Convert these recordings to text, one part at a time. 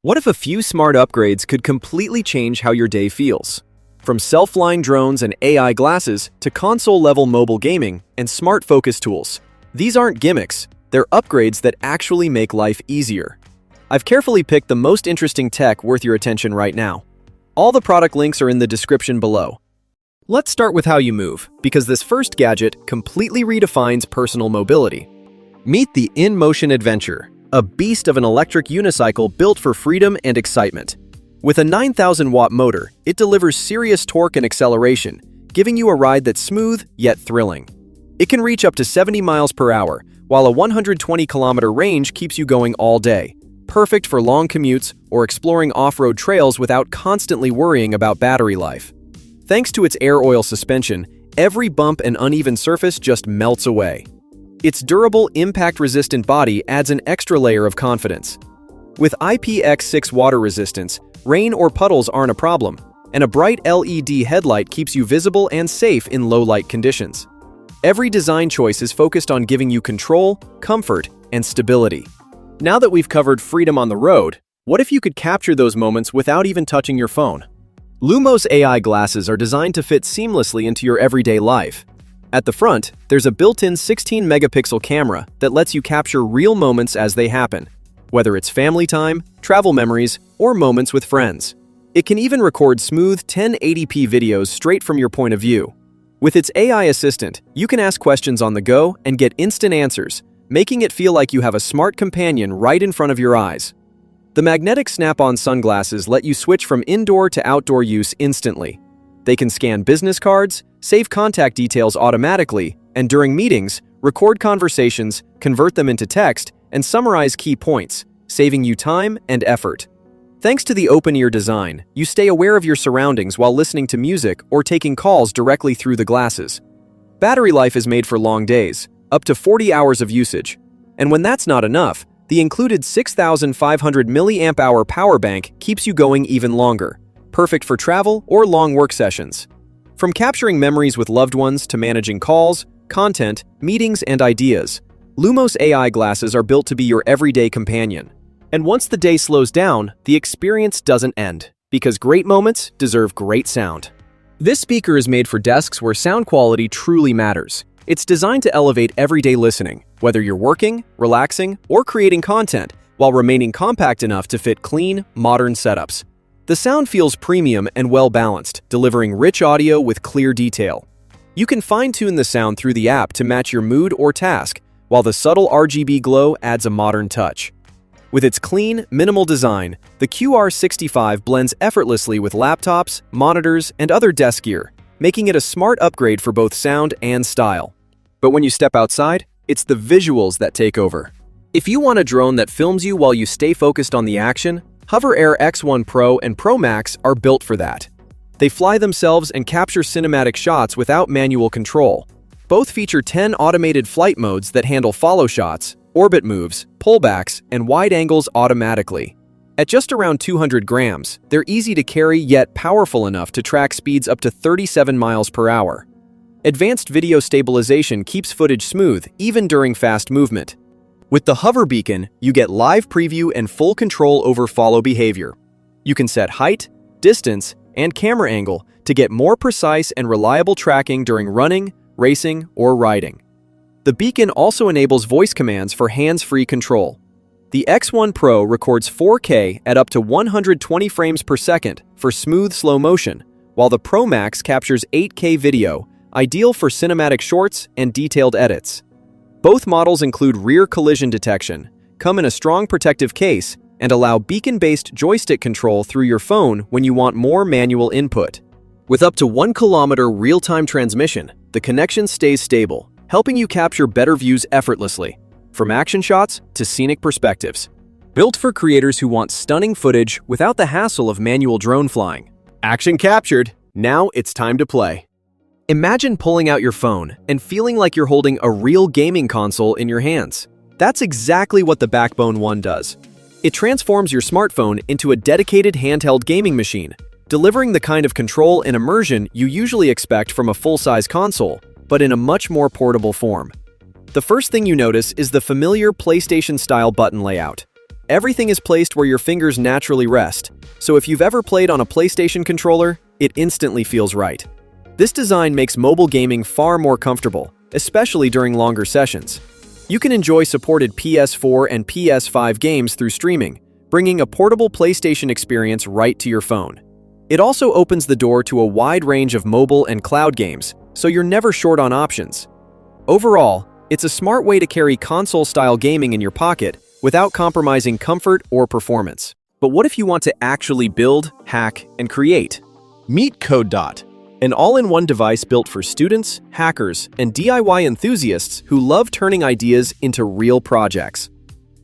What if a few smart upgrades could completely change how your day feels? From self-flying drones and AI glasses to console-level mobile gaming and smart focus tools. These aren't gimmicks, they're upgrades that actually make life easier. I've carefully picked the most interesting tech worth your attention right now. All the product links are in the description below. Let's start with how you move, because this first gadget completely redefines personal mobility. Meet the Inmotion Adventure, a beast of an electric unicycle built for freedom and excitement. With a 9,000-watt motor, it delivers serious torque and acceleration, giving you a ride that's smooth yet thrilling. It can reach up to 70 miles per hour, while a 120-kilometer range keeps you going all day, perfect for long commutes or exploring off-road trails without constantly worrying about battery life. Thanks to its air oil suspension, every bump and uneven surface just melts away. Its durable, impact-resistant body adds an extra layer of confidence. With IPX6 water resistance, rain or puddles aren't a problem, and a bright LED headlight keeps you visible and safe in low-light conditions. Every design choice is focused on giving you control, comfort, and stability. Now that we've covered freedom on the road, what if you could capture those moments without even touching your phone? Lumos AI glasses are designed to fit seamlessly into your everyday life. At the front, there's a built-in 16-megapixel camera that lets you capture real moments as they happen, whether it's family time, travel memories, or moments with friends. It can even record smooth 1080p videos straight from your point of view. With its AI assistant, you can ask questions on the go and get instant answers, making it feel like you have a smart companion right in front of your eyes. The magnetic snap-on sunglasses let you switch from indoor to outdoor use instantly. They can scan business cards, save contact details automatically, and during meetings, record conversations, convert them into text, and summarize key points, saving you time and effort. Thanks to the open-ear design, you stay aware of your surroundings while listening to music or taking calls directly through the glasses. Battery life is made for long days, up to 40 hours of usage. And when that's not enough, the included 6,500 mAh power bank keeps you going even longer, perfect for travel or long work sessions. From capturing memories with loved ones to managing calls, content, meetings, and ideas, Lumos AI glasses are built to be your everyday companion. And once the day slows down, the experience doesn't end, because great moments deserve great sound. This speaker is made for desks where sound quality truly matters. It's designed to elevate everyday listening, whether you're working, relaxing, or creating content, while remaining compact enough to fit clean, modern setups. The sound feels premium and well-balanced, delivering rich audio with clear detail. You can fine-tune the sound through the app to match your mood or task, while the subtle RGB glow adds a modern touch. With its clean, minimal design, the QR65 blends effortlessly with laptops, monitors, and other desk gear, making it a smart upgrade for both sound and style. But when you step outside, it's the visuals that take over. If you want a drone that films you while you stay focused on the action, Hoverair X1 Pro and Promax are built for that. They fly themselves and capture cinematic shots without manual control. Both feature 10 automated flight modes that handle follow shots, orbit moves, pullbacks, and wide angles automatically. At just around 200 grams, they're easy to carry yet powerful enough to track speeds up to 37 miles per hour. Advanced video stabilization keeps footage smooth even during fast movement. With the hover beacon, you get live preview and full control over follow behavior. You can set height, distance, and camera angle to get more precise and reliable tracking during running, racing, or riding. The beacon also enables voice commands for hands-free control. The X1 Pro records 4K at up to 120 frames per second for smooth slow motion, while the Pro Max captures 8K video, ideal for cinematic shorts and detailed edits. Both models include rear collision detection, come in a strong protective case, and allow beacon-based joystick control through your phone when you want more manual input. With up to 1 kilometer real-time transmission, the connection stays stable, helping you capture better views effortlessly, from action shots to scenic perspectives. Built for creators who want stunning footage without the hassle of manual drone flying. Action captured, now it's time to play. Imagine pulling out your phone and feeling like you're holding a real gaming console in your hands. That's exactly what the Backbone One does. It transforms your smartphone into a dedicated handheld gaming machine, delivering the kind of control and immersion you usually expect from a full-size console, but in a much more portable form. The first thing you notice is the familiar PlayStation-style button layout. Everything is placed where your fingers naturally rest, so if you've ever played on a PlayStation controller, it instantly feels right. This design makes mobile gaming far more comfortable, especially during longer sessions. You can enjoy supported PS4 and PS5 games through streaming, bringing a portable PlayStation experience right to your phone. It also opens the door to a wide range of mobile and cloud games, so you're never short on options. Overall, it's a smart way to carry console-style gaming in your pocket without compromising comfort or performance. But what if you want to actually build, hack, and create? Meet Kode Dot, an all-in-one device built for students, hackers, and DIY enthusiasts who love turning ideas into real projects.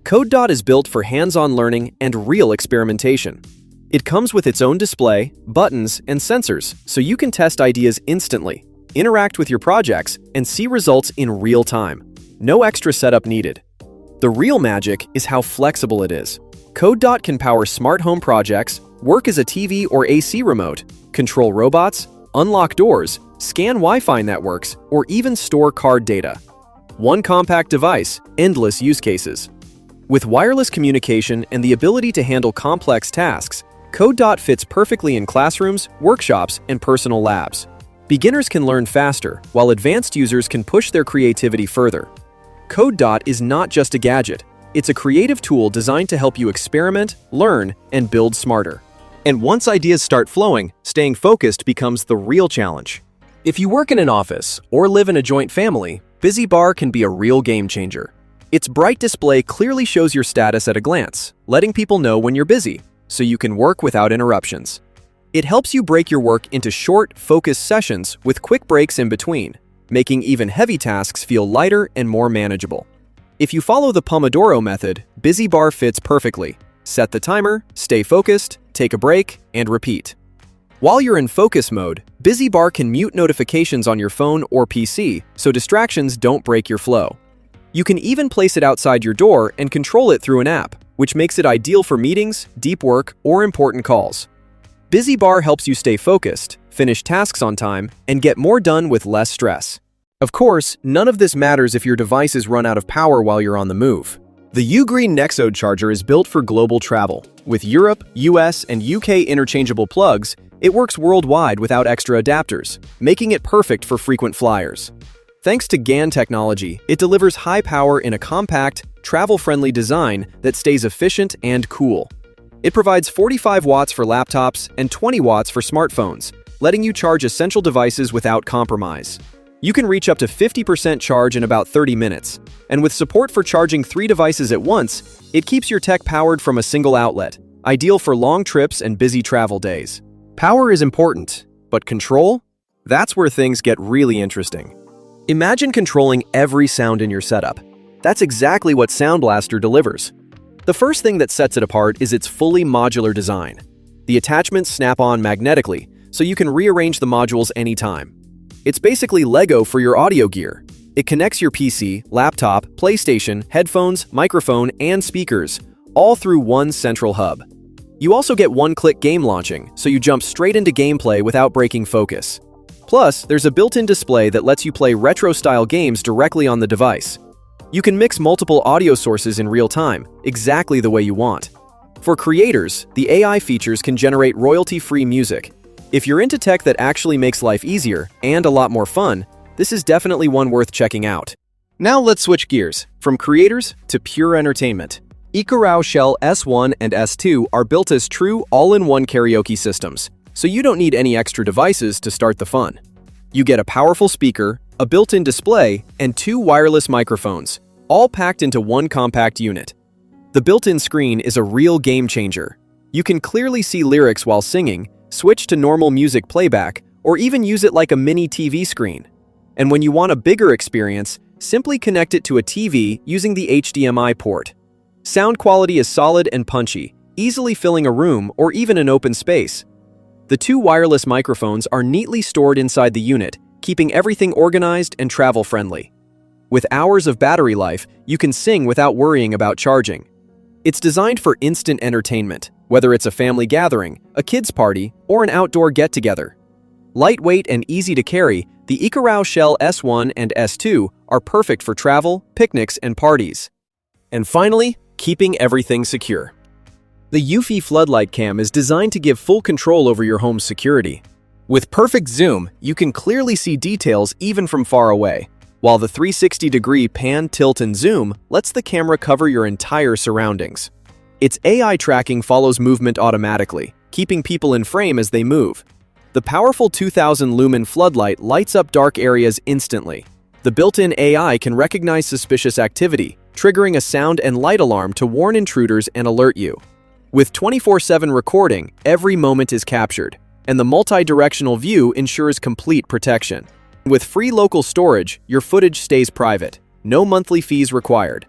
Kode Dot is built for hands-on learning and real experimentation. It comes with its own display, buttons, and sensors, so you can test ideas instantly, interact with your projects, and see results in real time. No extra setup needed. The real magic is how flexible it is. Kode Dot can power smart home projects, work as a TV or AC remote, control robots, unlock doors, scan Wi-Fi networks, or even store card data. One compact device, endless use cases. With wireless communication and the ability to handle complex tasks, Kode Dot fits perfectly in classrooms, workshops, and personal labs. Beginners can learn faster, while advanced users can push their creativity further. Kode Dot is not just a gadget. It's a creative tool designed to help you experiment, learn, and build smarter. And once ideas start flowing, staying focused becomes the real challenge. If you work in an office or live in a joint family, Busy Bar can be a real game changer. Its bright display clearly shows your status at a glance, letting people know when you're busy, so you can work without interruptions. It helps you break your work into short, focused sessions with quick breaks in between, making even heavy tasks feel lighter and more manageable. If you follow the Pomodoro method, Busy Bar fits perfectly. Set the timer, stay focused, take a break, and repeat. While you're in focus mode, Busy Bar can mute notifications on your phone or PC so distractions don't break your flow. You can even place it outside your door and control it through an app, which makes it ideal for meetings, deep work, or important calls. Busy Bar helps you stay focused, finish tasks on time, and get more done with less stress. Of course, none of this matters if your devices run out of power while you're on the move. The Ugreen Nexode charger is built for global travel. With Europe, US, and UK interchangeable plugs, it works worldwide without extra adapters, making it perfect for frequent flyers. Thanks to GaN technology, it delivers high power in a compact, travel-friendly design that stays efficient and cool. It provides 45 watts for laptops and 20 watts for smartphones, letting you charge essential devices without compromise. You can reach up to 50% charge in about 30 minutes, and with support for charging 3 devices at once, it keeps your tech powered from a single outlet, ideal for long trips and busy travel days. Power is important, but control? That's where things get really interesting. Imagine controlling every sound in your setup. That's exactly what Sound Blaster delivers. The first thing that sets it apart is its fully modular design. The attachments snap on magnetically, so you can rearrange the modules anytime. It's basically Lego for your audio gear. It connects your PC, laptop, PlayStation, headphones, microphone, and speakers, all through one central hub. You also get one-click game launching, so you jump straight into gameplay without breaking focus. Plus, there's a built-in display that lets you play retro-style games directly on the device. You can mix multiple audio sources in real time, exactly the way you want. For creators, the AI features can generate royalty-free music. If you're into tech that actually makes life easier and a lot more fun, this is definitely one worth checking out. Now let's switch gears, from creators to pure entertainment. Ikarao Shell S1 and S2 are built as true all-in-one karaoke systems, so you don't need any extra devices to start the fun. You get a powerful speaker, a built-in display, and 2 wireless microphones, all packed into one compact unit. The built-in screen is a real game changer. You can clearly see lyrics while singing, switch to normal music playback, or even use it like a mini TV screen. And when you want a bigger experience, simply connect it to a TV using the HDMI port. Sound quality is solid and punchy, easily filling a room or even an open space. The 2 wireless microphones are neatly stored inside the unit, keeping everything organized and travel-friendly. With hours of battery life, you can sing without worrying about charging. It's designed for instant entertainment, whether it's a family gathering, a kids' party, or an outdoor get-together. Lightweight and easy to carry, the Ikarao Shell S1 and S2 are perfect for travel, picnics, and parties. And finally, keeping everything secure. The Eufy Floodlight Cam is designed to give full control over your home's security. With perfect zoom, you can clearly see details even from far away, while the 360-degree pan, tilt, and zoom lets the camera cover your entire surroundings. Its AI tracking follows movement automatically, keeping people in frame as they move. The powerful 2000-lumen floodlight lights up dark areas instantly. The built-in AI can recognize suspicious activity, triggering a sound and light alarm to warn intruders and alert you. With 24/7 recording, every moment is captured, and the multi-directional view ensures complete protection. With free local storage, your footage stays private. No monthly fees required.